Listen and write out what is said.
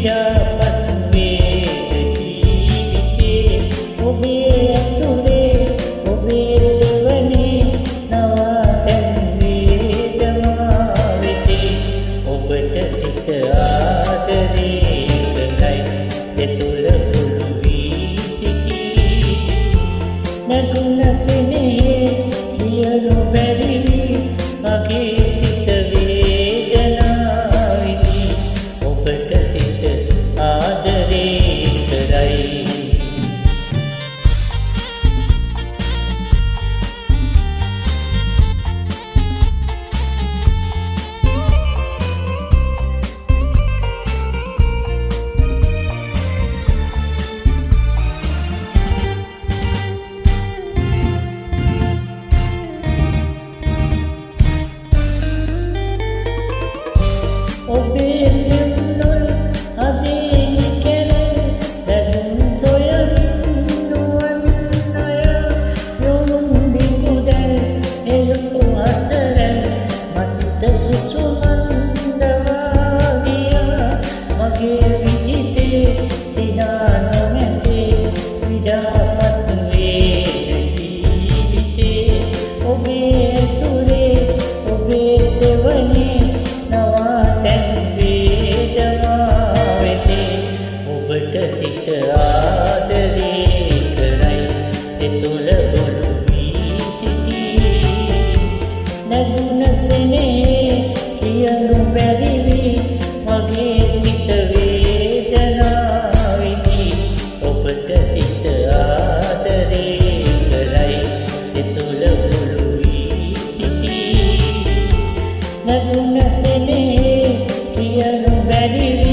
විඩාපත් වේද ජීවිතේ ඔබේ ඇසුරේ ඔබේ සෙවනේ නවාතැන් වේදමා වෙතේ ඔබට සිත ආදරේ කරයි එතුළ කුළු වී සිටී නැගුණ සෙනෙහේ ලියනු බැරි වී මගේ සිත වේදනාවිනි ඔබට සිත ආදරේ කරයි ඔබේ දෙන්නොල් අදේ නිකැරේ දැනුම් සොයන් නුවන් අය යොමුන් බිමුදැල් එළු අසරැල් මසිත සුසුමන්දවා ගියා මගේ විජිතේ සිනා නොමැතේ විඩාපත් වේද ජීවිතේ ඔබේ ඇසුරේ ඔබේ සෙවනේ ඔබට සිත ආදරේ කරයි එතුළ ගොළු වී සිටී නැගුණ සෙනෙහේ ලියනු බැරි වී මගේ සිත වේදනාවිනි ඔබට සිත ආදරේ කරයි එතුළ ගොළු වී සිටී නැගුණ සෙනෙහේ ලියනු බැරි